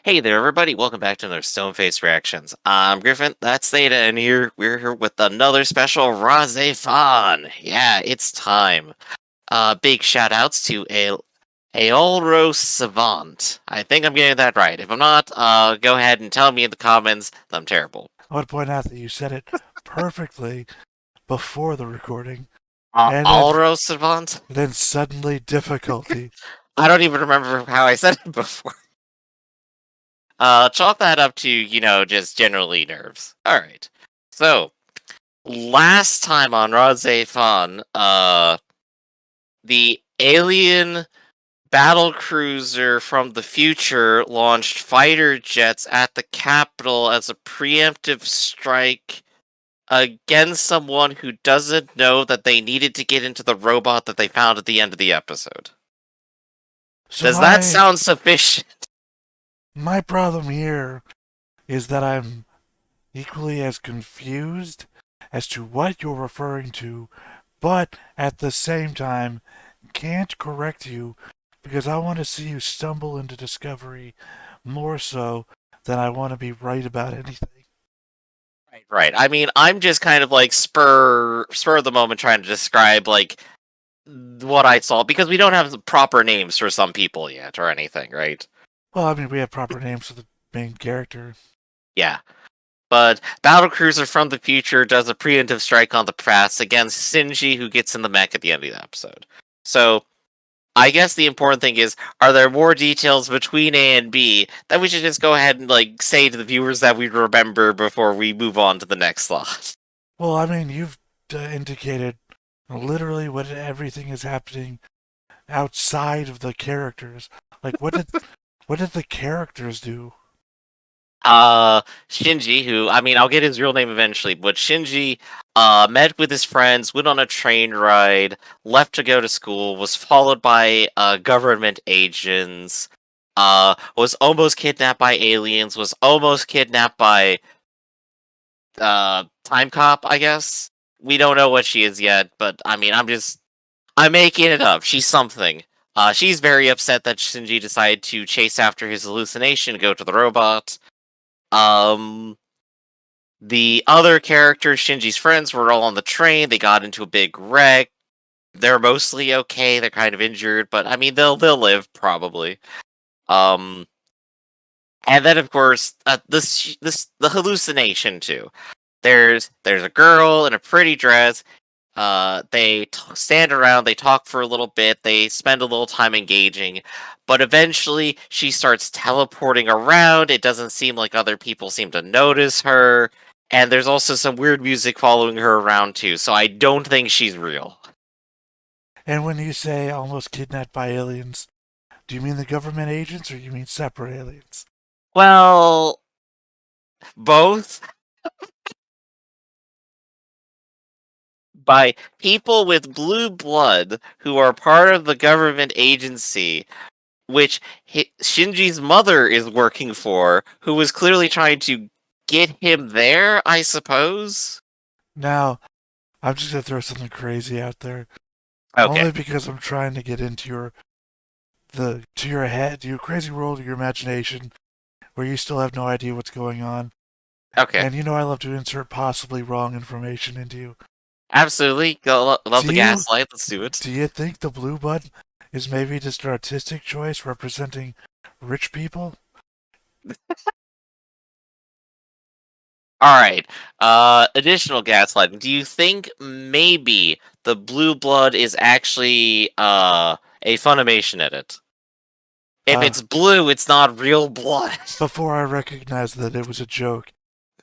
Hey there, everybody. Welcome back to another Stoneface Reactions. I'm Griffin, that's Theta, and we're here with another special RahXephon. Yeah, it's time. Big shout outs to Aolro Savant. I think I'm getting that right. If I'm not, go ahead and tell me in the comments that I'm terrible. I would point out that you said it perfectly before the recording, and Aolro Savant? then suddenly difficulty. I don't even remember how I said it before. Chalk that up to, just generally nerves. Alright. So, last time on RahXephon, the alien battle cruiser from the future launched fighter jets at the capital as a preemptive strike against someone who doesn't know that they needed to get into the robot that they found at the end of the episode. So Does that my sound sufficient? my problem here is that I'm equally as confused as to what you're referring to, but at the same time can't correct you because I want to see you stumble into discovery more so than I want to be right about anything. Right. I mean, I'm just kind of like spur of the moment trying to describe like what I saw because we don't have the proper names for some people yet or anything, right? Well, I mean, we have proper names for the main character. Yeah. But Battlecruiser from the future does a preemptive strike on the press against Shinji, who gets in the mech at the end of the episode. So, I guess the important thing is, are there more details between A and B that we should just go ahead and like say to the viewers that we remember before we move on to the next slot? Well, I mean, you've indicated literally what everything is happening outside of the characters. Like, what did the characters do? Shinji, who I mean, I'll get his real name eventually, but Shinji, met with his friends, went on a train ride, left to go to school, was followed by government agents, was almost kidnapped by aliens, was almost kidnapped by Time Cop, I guess. We don't know what she is yet, but I mean, I'm making it up. She's something. She's very upset that Shinji decided to chase after his hallucination, go to the robot. Um, the other characters, Shinji's friends, were all on the train. They got into a big wreck. They're mostly okay. They're kind of injured, but I mean, they'll live probably. Um, and then of course, the hallucination too. There's a girl in a pretty dress. Stand around, they talk for a little bit, they spend a little time engaging, but eventually she starts teleporting around. It doesn't seem like other people seem to notice her, and there's also some weird music following her around too, so I don't think she's real. And when you say almost kidnapped by aliens, do you mean the government agents or you mean separate aliens? Well, both by people with blue blood who are part of the government agency which Shinji's mother is working for, who was clearly trying to get him there, I suppose? Now, I'm just gonna throw something crazy out there, Okay, only because I'm trying to get into your head, your crazy world, your imagination, where you still have no idea what's going on. okay. And you know I love to insert possibly wrong information into you. Absolutely. Love Do the you gaslight. Let's do it. do you think the blue bud is maybe just an artistic choice representing rich people? Alright. Additional gaslighting. Do you think maybe the blue blood is actually a Funimation edit? If Uh, it's blue, it's not real blood. Before I recognized that it was a joke,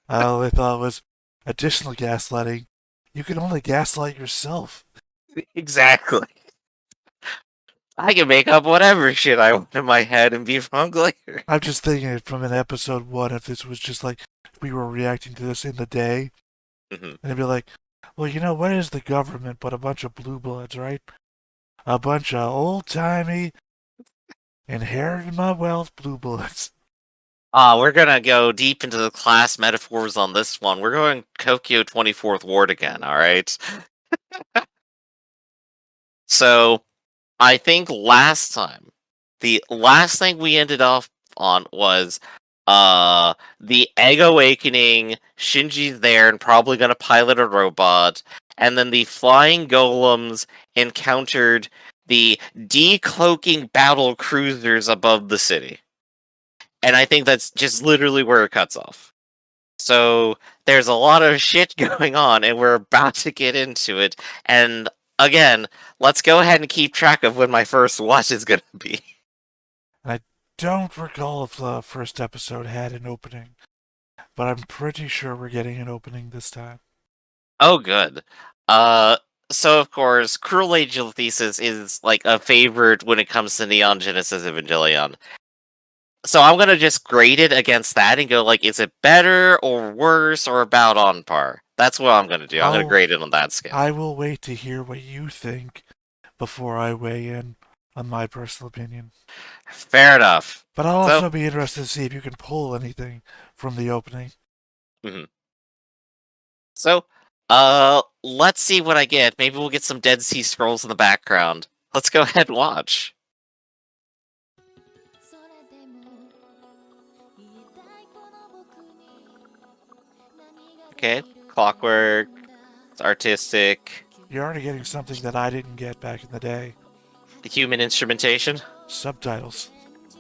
I only thought it was additional gaslighting. You can only gaslight yourself. Exactly. I can make up whatever shit I want in my head and be wrong later. I'm just thinking it from an episode one, if this was just like we were reacting to this in the day, Mhm. and it'd be like, well, you know, what is the government but a bunch of blue bloods, right? A bunch of old timey, inherited my wealth blue bloods. We're gonna go deep into the class metaphors on this one. We're going Tokyo 24th Ward again, alright? So, I think last time, the last thing we ended off on was the egg awakening, Shinji's there and probably gonna pilot a robot, and then the flying golems encountered the decloaking battle cruisers above the city. And I think that's just literally where it cuts off. So there's a lot of shit going on, and we're about to get into it. And again, let's go ahead and keep track of when my first watch is going to be. I don't recall if the first episode had an opening, but I'm pretty sure we're getting an opening this time. Oh, good. Uh, so of course, Cruel Angel Thesis is like a favorite when it comes to Neon Genesis Evangelion. So I'm gonna just grade it against that and go like, is it better or worse or about on par? That's what I'm gonna do. I'm gonna grade it on that scale. I will wait to hear what you think before I weigh in on my personal opinion. Fair enough. But I'll also be interested to see if you can pull anything from the opening. Mm-hmm. So, let's see what I get. Maybe we'll get some Dead Sea Scrolls in the background. Let's go ahead and watch. Okay, clockwork, it's artistic. You're already getting something that I didn't get back in the day. The human instrumentation? Subtitles.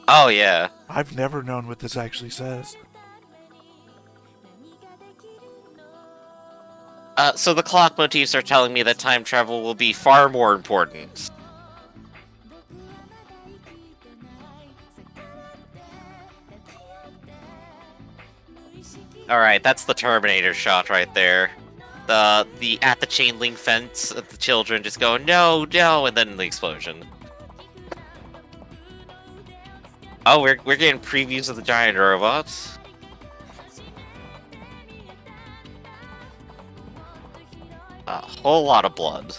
Oh, yeah. I've never known what this actually says. So the clock motifs are telling me that time travel will be far more important. Alright, that's the Terminator shot right there. The at the chain link fence, the children just go, no, no, and then the explosion. Oh, we're getting previews of the giant robots. A whole lot of blood.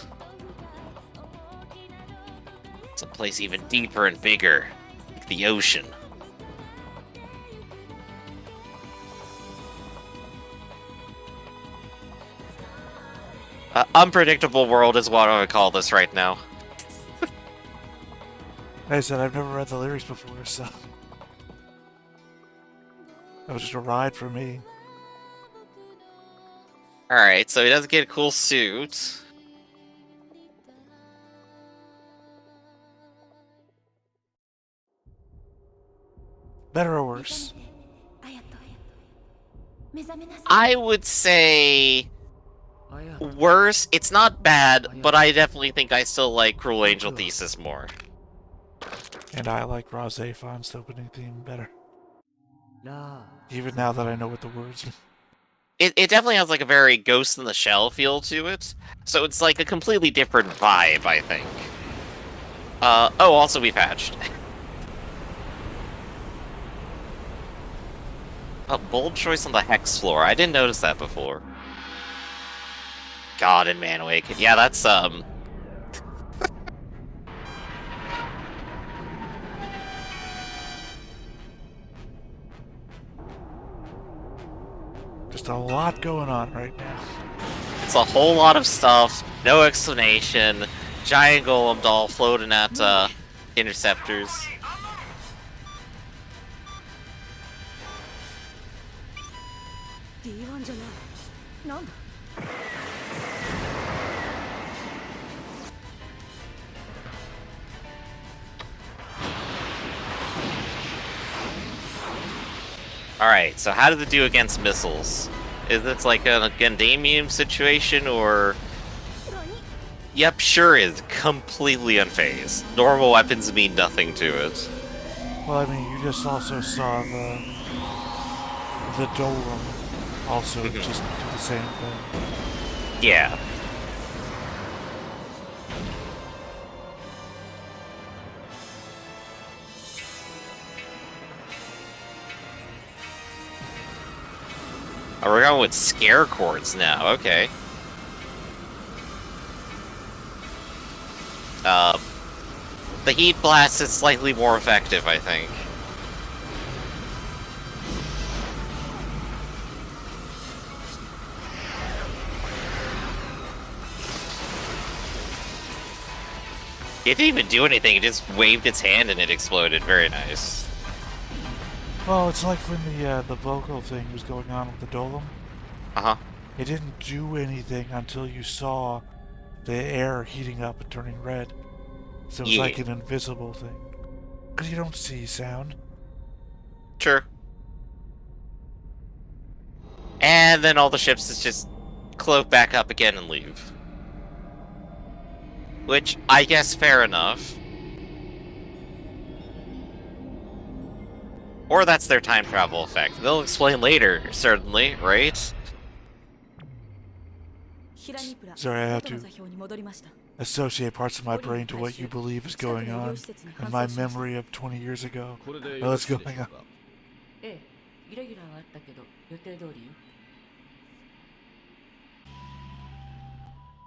Someplace even deeper and bigger, like the ocean. Unpredictable world is what I would call this right now. Like I said, I've never read the lyrics before, so that was just a ride for me. Alright, so he does get a cool suit. Better or worse? I would say worse. It's not bad, but I definitely think I still like Cruel Angel Thesis more. And I like RahXephon's opening theme better. Even now that I know what the words mean. It definitely has like a very Ghost in the Shell feel to it. So it's like a completely different vibe, I think. Oh, also we patched. A bold choice on the Hex floor. I didn't notice that before. God and Man Awaken. Yeah, that's, Just a lot going on right now. It's a whole lot of stuff. No explanation. Giant golem doll floating at, interceptors. Alright, so how does it do against missiles? Is this like a Gundamium situation, or... Yep, sure is. Completely unfazed. Normal weapons mean nothing to it. Well, I mean, you just also saw the Dolem also just do the same thing. Yeah. Oh, we're going with scare chords now, okay. The heat blast is slightly more effective, I think. It didn't even do anything, it just waved its hand and it exploded. Very nice. Well, it's like when the vocal thing was going on with the Dolem. Uh-huh. It didn't do anything until you saw the air heating up and turning red. So it was like Yeah. an invisible thing. Because you don't see sound. True. And then all the ships just cloak back up again and leave. Which, I guess, fair enough. Or that's their time travel effect. They'll explain later, certainly, right? Sorry, I have to associate parts of my brain to what you believe is going on and my memory of 20 years ago. What's going on?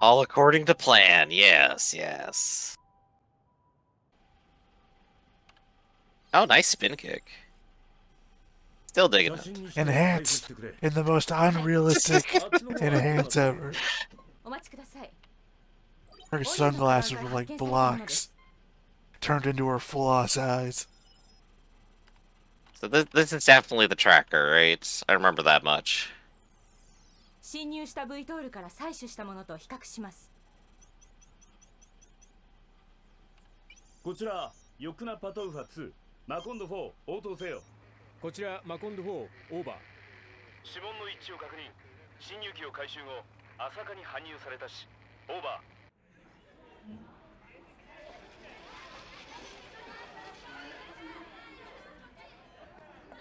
All according to plan, yes, yes. Oh, nice spin kick. Still digging it. Enhanced in the most unrealistic enhance ever. Her sunglasses were like blocks, turned into her floss eyes. So this is definitely the tracker, right? I remember that much. 侵入した V トールから採取したものと比較します。こちら、ヨクナパトウファ2、マコンド4、応答せよ。こちら、マコンド4、オーバー。指紋の一致を確認。侵入機を回収後、朝霞に搬入されたし、オーバー。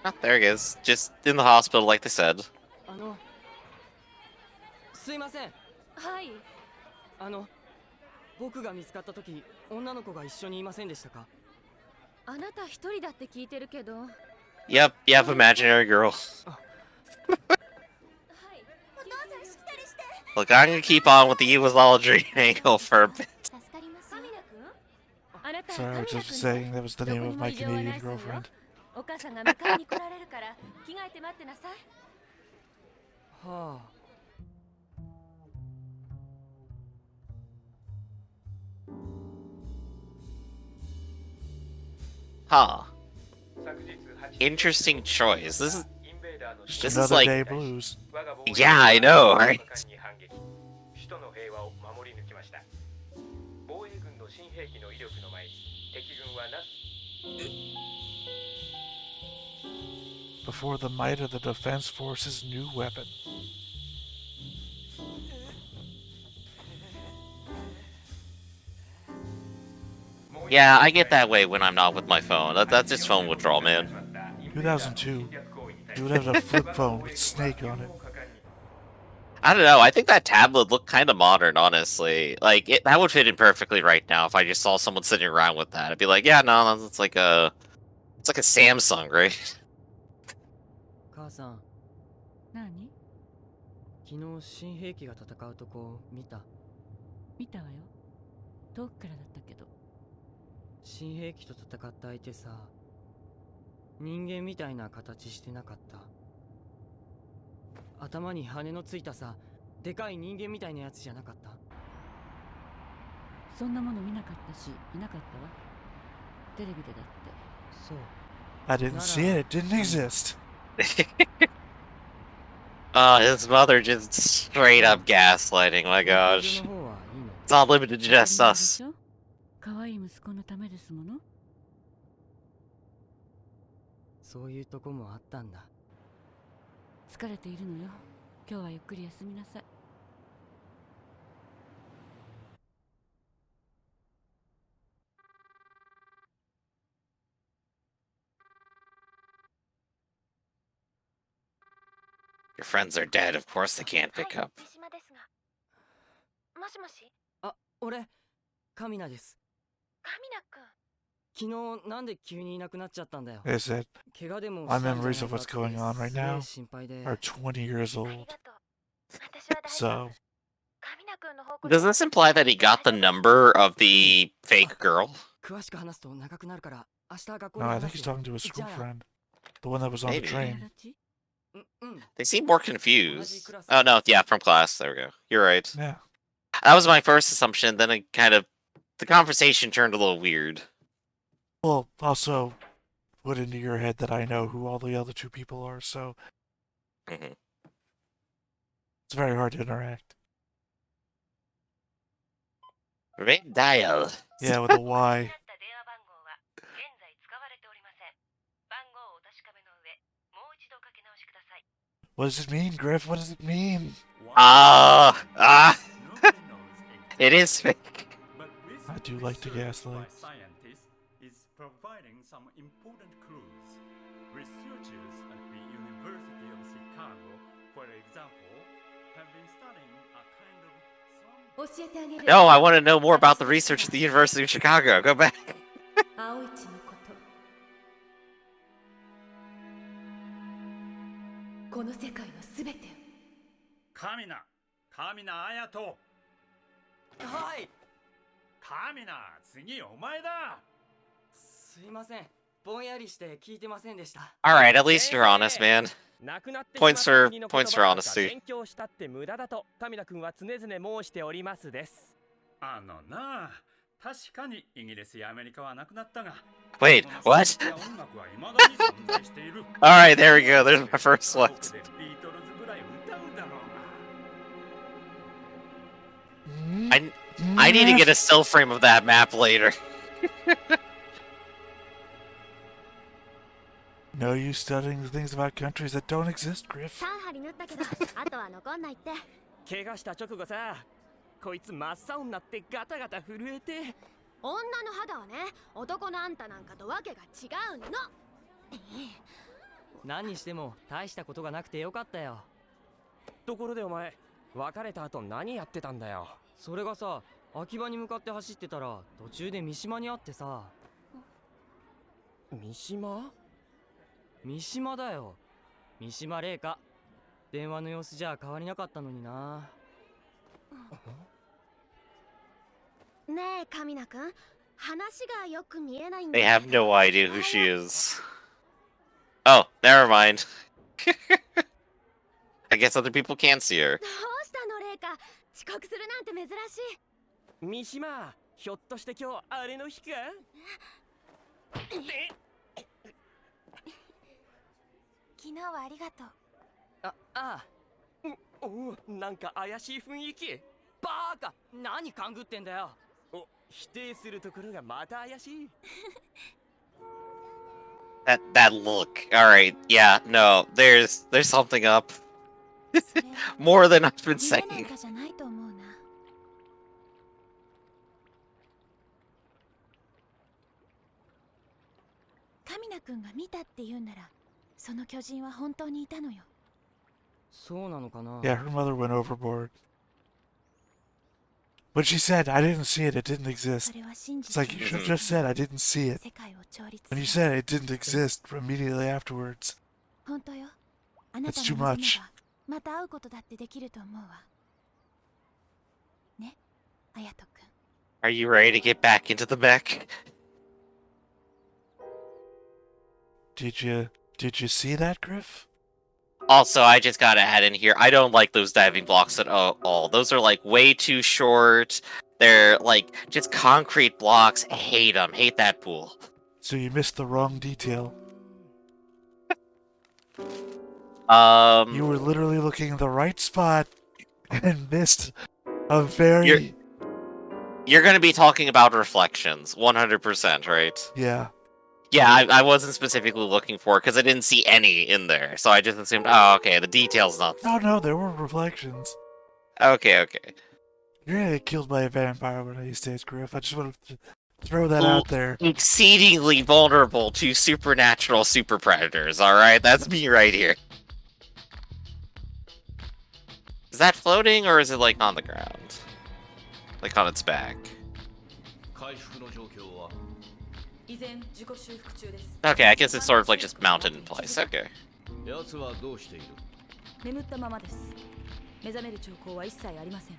Oh, there he is. Just in the hospital, like they said. すいません。はい。僕が見つかった時、女の子が一緒にいませんでしたか？あなた一人だって聞いてるけど。Yep, imaginary girl. Look, I'm gonna keep on with the Ewazology angle for a bit. Sorry, I was just saying that was the name of my Canadian girlfriend. お母さんが迎えに来られるから着替えて待ってなさい。はあ。Huh. Interesting choice. This is Another like day blues. Yeah, I know, right? Before the might of the Defense Force's new weapon. Yeah, I get that way when I'm not with my phone. That's just phone withdrawal, man. 2002. You would have a flip phone with Snake on it. I don't know. I think that tablet looked kind of modern, honestly. Like that would fit in perfectly right now if I just saw someone sitting around with that. I'd be like, yeah, no, it's like a Samsung, right? 母さん。何？昨日新兵器が戦うとこ見た？見たわよ。遠くからだったけど。新兵器と戦った相手さ、人間みたいな形してなかった？頭に羽のついたさ、でかい人間みたいなやつじゃなかった？そんなもの見なかったし、いなかったわ。テレビでだって。そう。I didn't see it. It didn't exist. His mother just straight up gaslighting. My gosh, it's not limited to just us. 可愛い息子のためですもの。そういうとこもあったんだ。疲れているのよ。今日はゆっくり休みなさい。Your friends are dead. Of course they can't pick up. もしもし。あ、俺、カミナです。カミナ君。昨日なんで急にいなくなっちゃったんだよ。Is it? 怪我でも My memories of what's going on right now 心配で。are 20 years old. So, Does this imply that he got the number of the fake girl? 詳しく話すと長くなるから、明日学校 no, で I think 話 he's すよ。 talking to his school friend. The one that was on the Maybe. train. They seem more confused. Oh no, yeah, from class. There we go. You're right. Yeah. That was my first assumption. Then the conversation turned a little weird. Well, also, put into your head that I know who all the other two people are, so Mhm. it's very hard to interact. Ring dial. Yeah, with a Y. What does it mean, Griff? What does it mean? It is fake. I do like to gaslight. Scientists is providing some important clues. Researchers at the University of Chicago, for example, have been studying a kind of some 教えてあげる。 No, I want to know more about the research at the University of Chicago. Go back. 青市のこと。この世界のすべてを。カミナ綾人。はい。カミナ、次お前だ。すいません。ぼんやりして聞いてませんでした。 All right, at least you're honest, man. なくなってし Points まった for 国の points 言 for 葉なんか honesty. 勉強したって無駄だと神田君は常々申しておりますです。あのな、確かにイギリスやアメリカはなくなったが。 Wait, what? その音楽は未だに存在している。 All right, there we go. There's my first one. ビートルズぐらい歌うだろうが。 I need to get a still frame of that map later. No use studying the things about countries that don't exist, Griff. 3針縫ったけど、あとは残んないって。怪我した直後さ、こいつ真っ青になってガタガタ震えて。女の肌はね、男のあんたなんかとわけが違うの。何にしても大したことがなくてよかったよ。ところでお前、別れた後何やってたんだよ。それがさ、秋葉に向かって走ってたら途中で三島に会ってさ。三島？三島だよ。三島玲香。電話の様子じゃ変わりなかったのにな。ねえ、カミナくん、話がよく見えないんだ。 They have no idea who she is. Oh, never mind. I guess other people can see her. どうしたの、レイカ。遅刻するなんて珍しい。三島、ひょっとして今日あれの日か？昨日はありがとう。ああ。おお、なんか怪しい雰囲気。バーカ、何勘ぐってんだよ。お、否定するところがまた怪しい。That look. All right, yeah, no, there's something up. More than I've been 夢なん saying. かじゃないと思うな。カミナくんが見たって言うなら、その巨人は本当にいたのよ。そうなのかな。 Yeah, her mother went overboard. But she said, I didn't see it, it didn't exist. それは真 It's 実 like, you should have just said, I didn't see it. 世界を調律 When you する。 said it didn't exist immediately afterwards. 本当よ。あなた That's の too 望め much. ば、また会うことだってできると思うわ。ね、あやとくん。 Are you ready to get back into the mech? Did you see that, Griff? Also, I just gotta add in here, I don't like those diving blocks at all. Those are like way too short. They're like just concrete blocks. I hate them. Hate that pool. So you missed the wrong detail. You were literally looking in the right spot and missed a very... You're gonna be talking about reflections, 100%, right? Yeah. Yeah, I wasn't specifically looking for it because I didn't see any in there, so I just assumed, oh, okay, the detail's not. No, there were reflections. Okay. You're gonna get killed by a vampire one of these days, Griff. I just want to throw that out there. Exceedingly vulnerable to supernatural super predators, alright? That's me right here. Is that floating, or is it, like, on the ground? Like, on its back? Okay, I guess it's sort of, like, just mounted in place. Okay. 奴はどうしている？眠ったままです。目覚める兆候は一切ありません。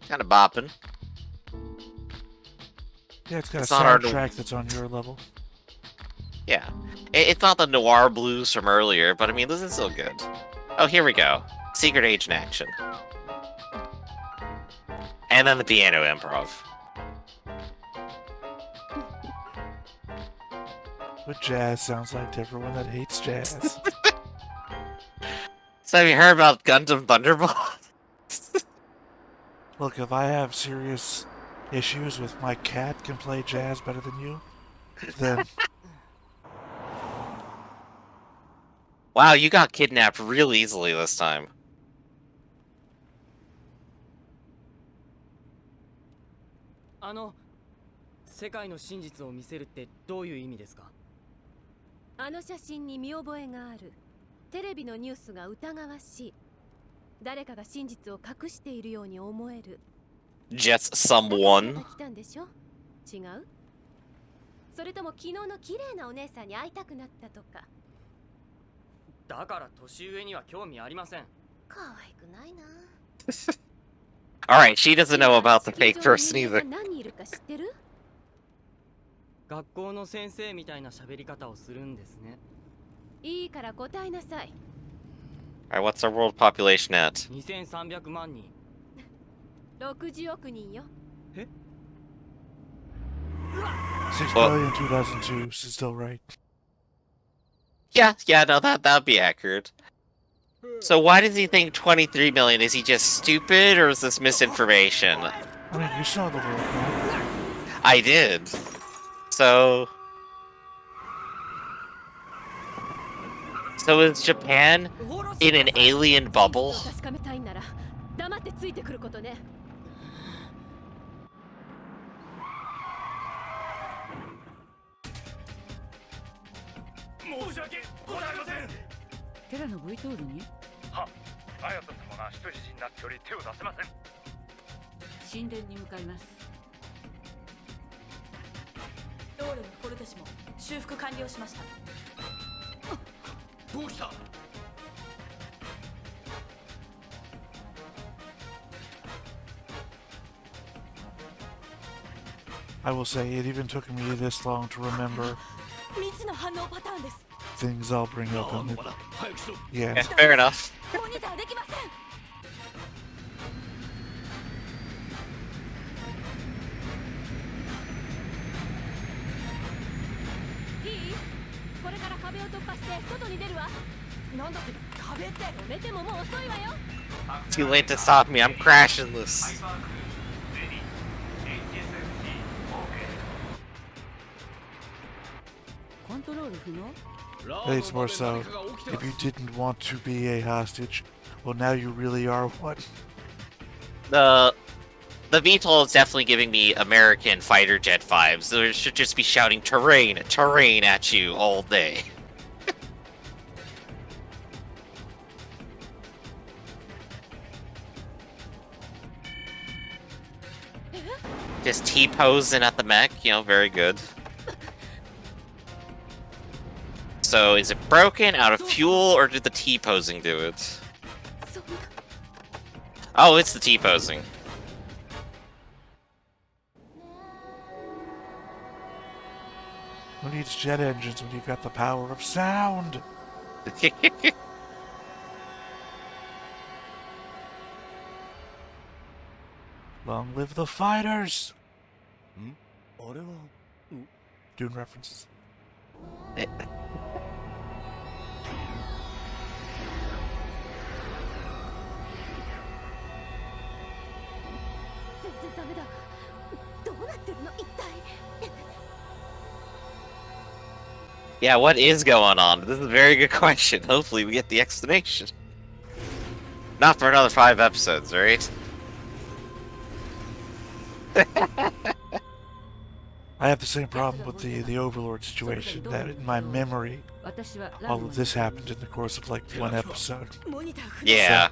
Kind of bopping. Yeah, it's got It's a not hard to- soundtrack that's on your level. Yeah. It's not the noir blues from earlier, but I mean, this is still good. Oh, here we go. Secret Agent action. And then the piano improv. What jazz sounds like to everyone that hates jazz. So have you heard about Gundam Thunderbolt? Look, if I have serious issues with my cat can play jazz better than you, then Wow, you got kidnapped real easily this time. 世界の真実を見せるってどういう意味ですか？あの写真に見覚えがある。テレビのニュースが疑わしい。誰かが真実を隠しているように思える。 Just someone. 来たんでしょ？違う？それとも昨日の綺麗なお姉さんに会いたくなったとか。だから年上には興味ありません。可愛くないな。Alright, she doesn't know about the fake person either. 何人いるか知ってる？学校の先生みたいな喋り方をするんですね。いいから答えなさい。Alright, what's our world population at? 2300万人。60億人よ。え6 billion 2002 is still right. Yeah, no, that'd be accurate. So why does he think 23 million? Is he just stupid, or is this misinformation? I mean, you saw the world map. I did. So is Japan in an alien bubble? 確かめたいなら黙ってついてくることね。申し訳ございません。テラの V トールには、綾人様が人質になっており手を出せません。神殿に向かいます。ローレもフォルテシも修復完了しました。どうした？ I will say, it even took me this long to remember 未知の反応パターンです。 things I'll bring up in the... 早くしろ。 Yeah. Yeah, fair enough. モニターできません。いい？これから壁を突破して外に出るわ。なんだって壁って。止めてももう遅いわよ。 Too late to stop me. I'm crashing this. コントロール不能？ I think it's more so, if you didn't want to be a hostage, well, now you really are one. The VTOL is definitely giving me American fighter jet vibes. There should just be shouting terrain, terrain at you all day. Just T-posing at the mech, you know, very good. So, is it broken, out of fuel, or did the T-posing do it? Oh, it's the T-posing. Who needs jet engines when you've got the power of sound? Long live the fighters! Dune references. It's Yeah, what is going on? This is a very good question. Hopefully we get the explanation. Not for another 5 episodes, right? I have the same problem with the Overlord situation, that in my memory, all of this happened in the course of like 1 episode. Yeah.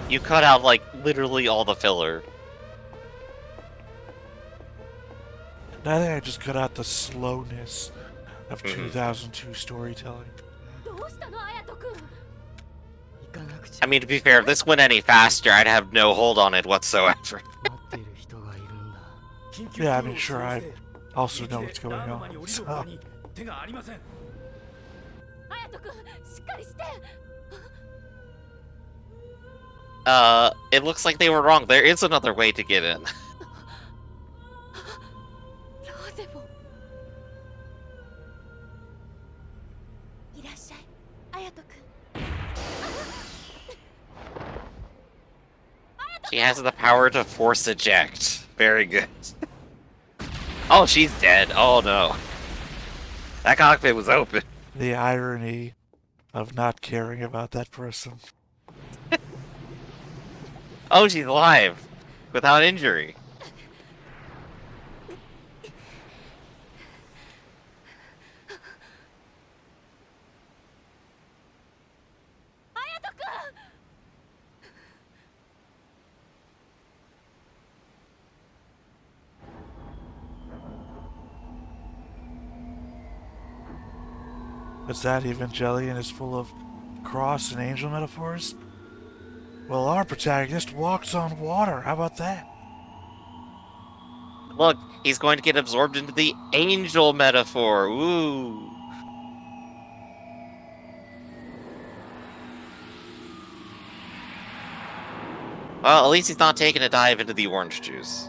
You cut out, like, literally all the filler. I think I just cut out the slowness of 2002 storytelling. I mean, to be fair, if this went any faster, I'd have no hold on it whatsoever. Yeah, I mean, sure, I also know what's going on, so... It looks like they were wrong. There is another way to get in. ラーゼフォン。いらっしゃい、綾人くん。 She has the power to force eject. Very good. Oh, she's dead. Oh no. That cockpit was open. The irony of not caring about that person. Oh, she's alive. Without injury. Is that Evangelion is full of cross and angel metaphors? Well, our protagonist walks on water. How about that? Look, he's going to get absorbed into the angel metaphor. Ooh. Well, at least he's not taking a dive into the orange juice.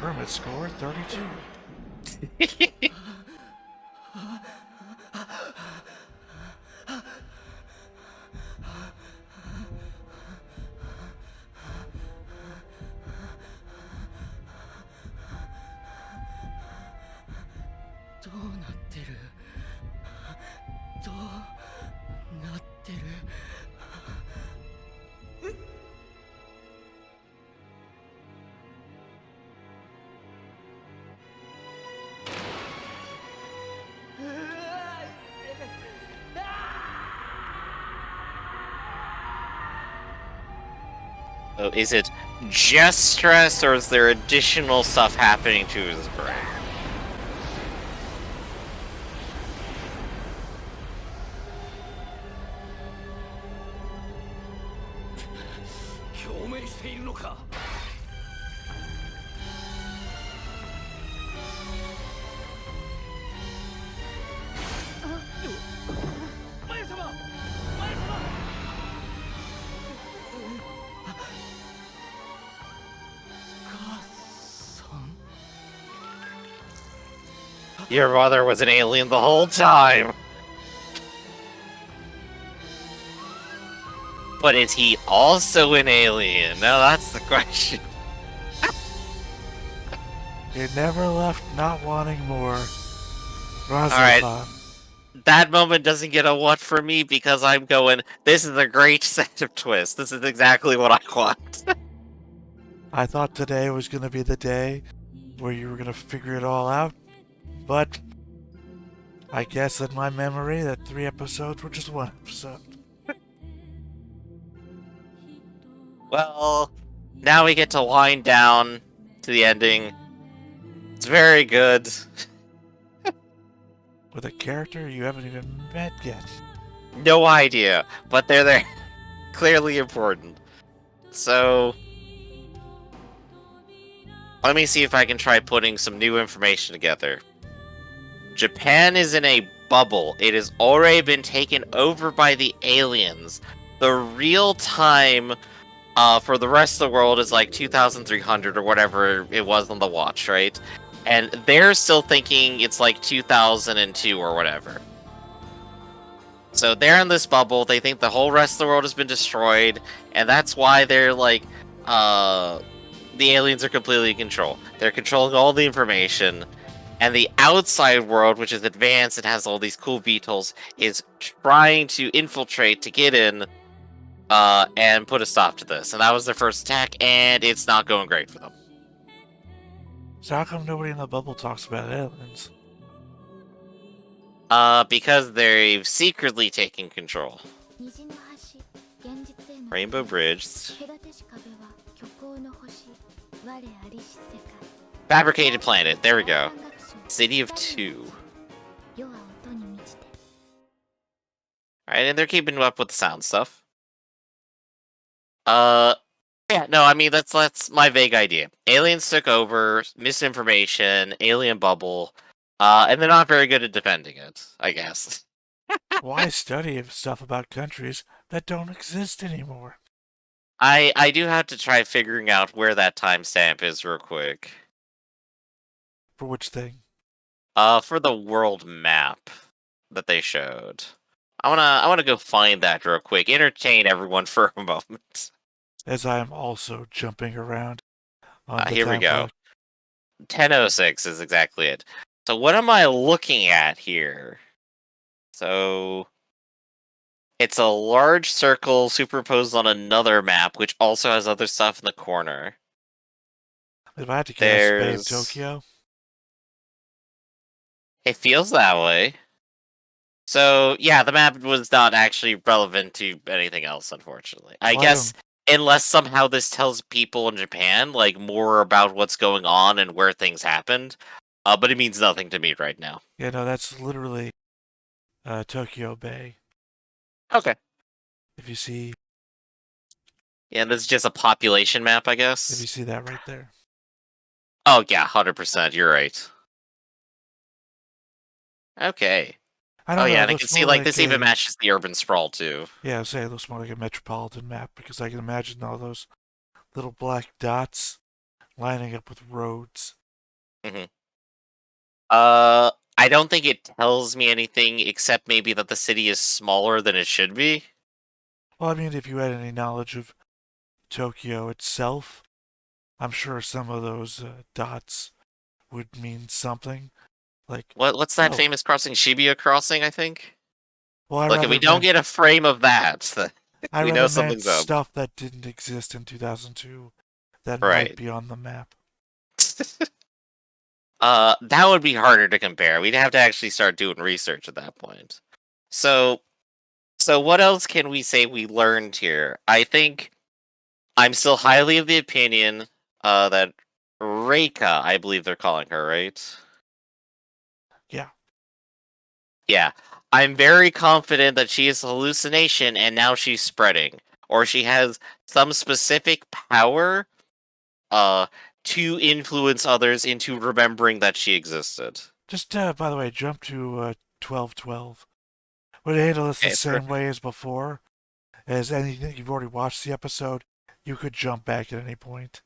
Permit score 32. So is it just stress, or is there additional stuff happening to his brain? Your mother was an alien the whole time! But is he also an alien? Now that's the question. You never left not wanting more. Alright. RahXephon. That moment doesn't get a what for me because I'm going, this is a great set of twists. This is exactly what I want. I thought today was going to be the day where you were going to figure it all out, but I guess in my memory that 3 episodes were just 1 episode. Well, now we get to wind down to the ending. It's very good. With a character you haven't even met yet. No idea, but they're there. Clearly important. So, let me see if I can try putting some new information together. Japan is in a bubble. It has already been taken over by the aliens. The real time for the rest of the world is like 2,300 or whatever it was on the watch, right? And they're still thinking it's like 2002 or whatever. So they're in this bubble, they think the whole rest of the world has been destroyed, and that's why they're like, the aliens are completely in control. They're controlling all the information, and the outside world, which is advanced and has all these cool beetles, is trying to infiltrate to get in, and put a stop to this. And that was their first attack, and it's not going great for them. So how come nobody in the bubble talks about aliens? Because they've secretly taken control. Rainbow Bridge. Fabricated planet, there we go. City of 2. Alright, and they're keeping up with the sound stuff. Yeah, no, I mean that's my vague idea. Aliens took over, misinformation, alien bubble, and they're not very good at defending it, I guess. Why study stuff about countries that don't exist anymore? I do have to try figuring out where that timestamp is real quick. For which thing? For the world map that they showed. I wanna go find that real quick. Entertain everyone for a moment. As I am also jumping around on the Here we time go. clock. 10:06 is exactly it. So what am I looking at here? So it's a large circle superimposed on another map, which also has other stuff in the corner. If I had to guess, Bay of There's Tokyo. It feels that way. So yeah, the map was not actually relevant to anything else, unfortunately. I Well, guess unless somehow this tells people in Japan like more about what's going on and where things happened. But it means nothing to me right now. Yeah, no, that's literally Tokyo Bay. Okay. If you see, Yeah, this is just a population map, I if you guess. see that right there. Oh yeah, 100%. You're right. Okay. I don't Oh know. yeah, It and I looks can see more like like this even matches the urban sprawl too. Yeah, say it looks more like a metropolitan map because I can imagine all those little black dots lining up with roads. Mm-hmm. I don't think it tells me anything except maybe that the city is smaller than it should be. Well, I mean, if you had any knowledge of Tokyo itself, I'm sure some of those dots would mean something. Like What's that oh, famous crossing? Shibuya Crossing, I think. well, I Like if we rather don't meant get a frame of that, I we know rather meant something's up. stuff that didn't exist in 2002 that might Right. be on the map. That would be harder to compare. We'd have to actually start doing research at that point. So what else can we say we learned here? I think I'm still highly of the opinion that Reika, I believe they're calling her, right? Yeah. Yeah. I'm very confident that she is a hallucination and now she's spreading. Or she has some specific power to influence others into remembering that she existed. Just by the way, jump to 1212. Would it handle this the Okay, same way as before? As anything you've already watched the episode, you could jump back at any point.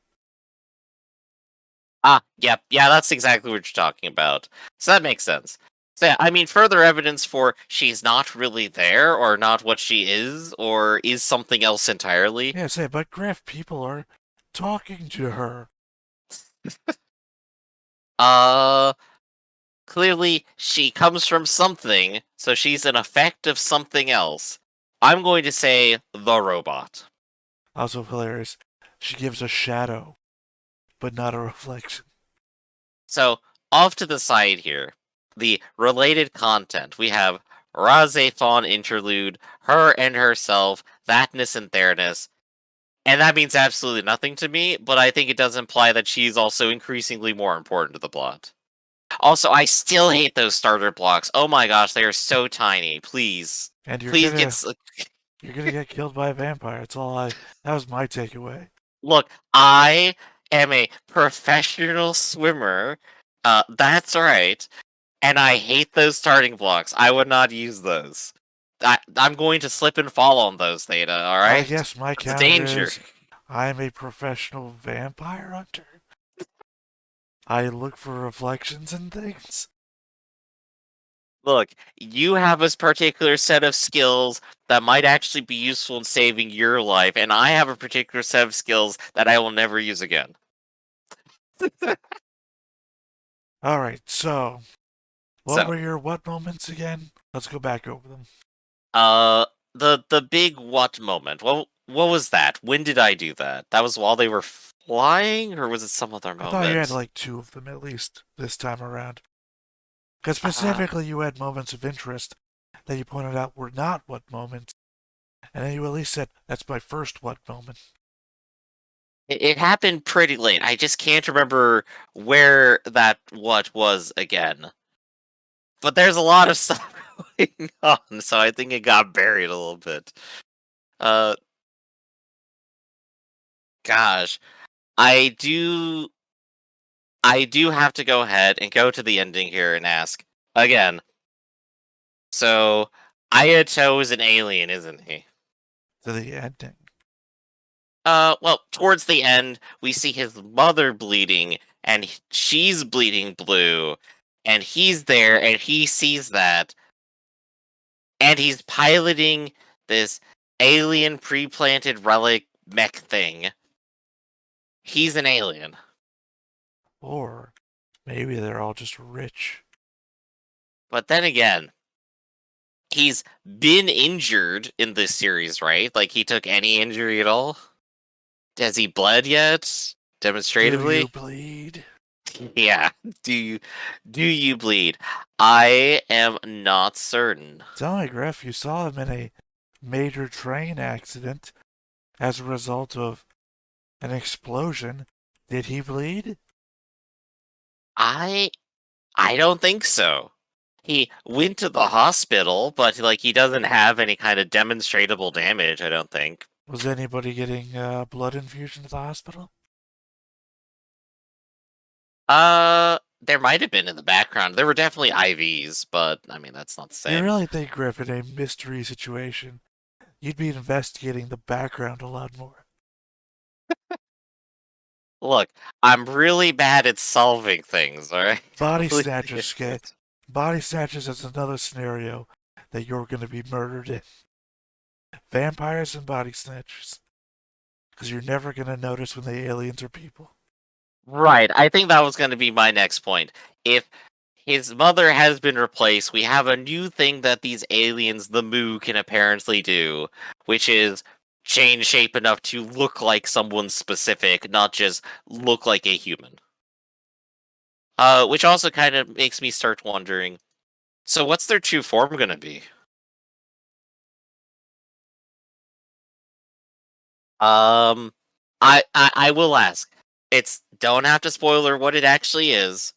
Yep, yeah, that's exactly what you're talking about. So that makes sense. So yeah, I mean, further evidence for she's not really there, or not what she is, or is something else entirely. Yeah, say, but Griff, people are talking to her. Clearly she comes from something, so she's an effect of something else. I'm going to say the robot. Also hilarious. She gives a shadow, but not a reflection. So, off to the side here, the related content. We have RahXephon interlude, her and herself, thatness and there-ness. And that means absolutely nothing to me, but I think it does imply that she's also increasingly more important to the plot. Also, I still hate those starter blocks. Oh my gosh, they are so tiny. Please. And Please get... you're gonna get killed by a vampire. That was my takeaway. Look, I am a professional swimmer. That's right. And I hate those starting blocks. I would not use those. I'm going to slip and fall on those, Theta, alright? I guess my It's a counter danger. is I'm a professional vampire hunter. I look for reflections and things. Look, you have this particular set of skills that might actually be useful in saving your life, and I have a particular set of skills that I will never use again. Alright, so what were your what moments again? Let's go back over them. The big what moment. What was that? When did I do that? That was while they were flying, or was it some other moment? I thought you had like two of them at least this time around. Because specifically you had moments of interest that you pointed out were not what moments. And then you at least said, that's my first what moment. It happened pretty late. I just can't remember where that what was again. But there's a lot of stuff going on, so I think it got buried a little bit. Gosh, I do have to go ahead and go to the ending here and ask again. So Ayato is an alien, isn't he? To the ending. Well, towards the end, we see his mother bleeding, and she's bleeding blue, and he's there, and he sees that, and he's piloting this alien pre-planted relic mech thing. He's an alien. Or maybe they're all just rich. But then again, he's been injured in this series, right? Like, he took any injury at all? Has he bled yet? Demonstratively? Do you bleed? Yeah. Do you bleed? I am not certain. Tell me, Griff, you saw him in a major train accident as a result of an explosion. Did he bleed? I don't think so. He went to the hospital, but like he doesn't have any kind of demonstrable damage, I don't think. Was anybody getting blood infusion at the hospital? There might have been in the background. There were definitely IVs, but I mean that's not the You same. really think, Griff, in a mystery situation, you'd be investigating the background a lot more. Look, I'm really bad at solving things, alright? Body snatchers, skit. Body snatchers is another scenario that you're going to be murdered in. Vampires and body snatchers. Because you're never going to notice when the aliens are people. Right, I think that was going to be my next point. If his mother has been replaced, we have a new thing that these aliens, the Moo, can apparently do, which is change shape enough to look like someone specific, not just look like a human. Which also kind of makes me start wondering, so what's their true form going to be? I will ask. Don't have to spoiler what it actually is,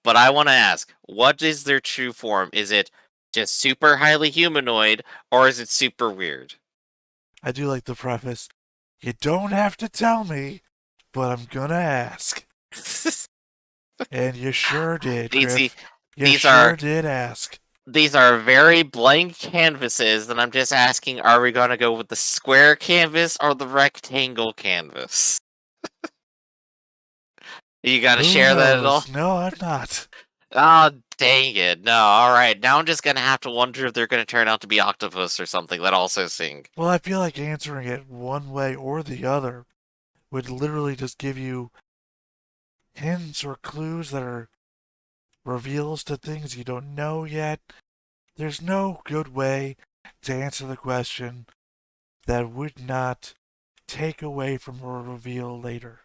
but I want to ask, what is their true form? Is it just super highly humanoid, or is it super weird? I do like the preface. You don't have to tell me, but I'm going to ask. And you sure did, Griff. You sure did ask. These are very blank canvases, and I'm just asking, are we going to go with the square canvas or the rectangle canvas? You got to share that at all? No, I'm not. Oh, dang it. No, alright. Now I'm just going to have to wonder if they're going to turn out to be octopus or something that also sing. Well, I feel like answering it one way or the other would literally just give you hints or clues that are reveals to things you don't know yet. There's no good way to answer the question that would not take away from a reveal later.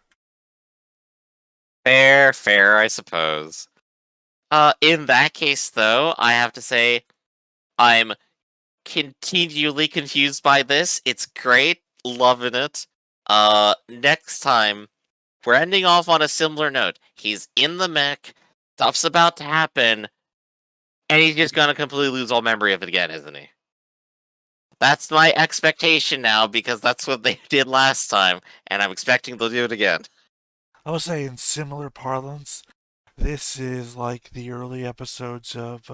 Fair, I suppose. In that case, though, I have to say, I'm continually confused by this. It's great, loving it. Next time, we're ending off on a similar note. He's in the mech, stuff's about to happen, and he's just gonna completely lose all memory of it again, isn't he? That's my expectation now, because that's what they did last time, and I'm expecting they'll do it again. I would say in similar parlance, this is like the early episodes of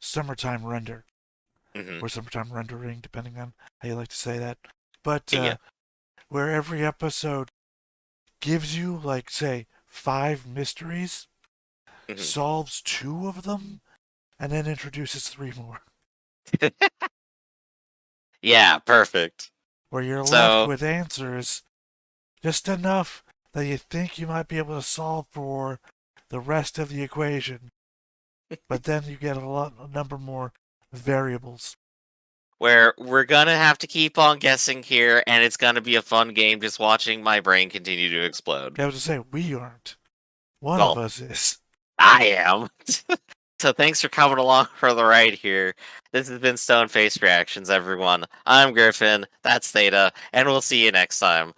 Summertime Render. Or Summertime Rendering, depending on how you like to say that. But where every episode gives you, like, say, 5 mysteries, solves 2 of them, and then introduces 3 more. Yeah, perfect. Where you're left with answers just enough that you think you might be able to solve for the rest of the equation. But then you get a number more variables. Where we're gonna have to keep on guessing here, and it's gonna be a fun game just watching my brain continue to explode. I was to say, we aren't. One of us is. I am. So thanks for coming along for the ride here. This has been Stone Face Reactions, everyone. I'm Griffin, that's Theta, and we'll see you next time.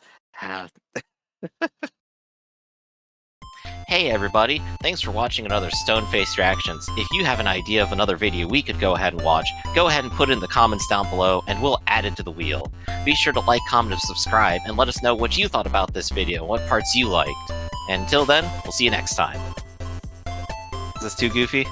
Hey everybody, thanks for watching another Stone-Faced Reactions. If you have an idea of another video we could go ahead and watch, go ahead and put it in the comments down below and we'll add it to the wheel. Be sure to like, comment, and subscribe, and let us know what you thought about this video, what parts you liked. And until then, we'll see you next time. Is this too goofy?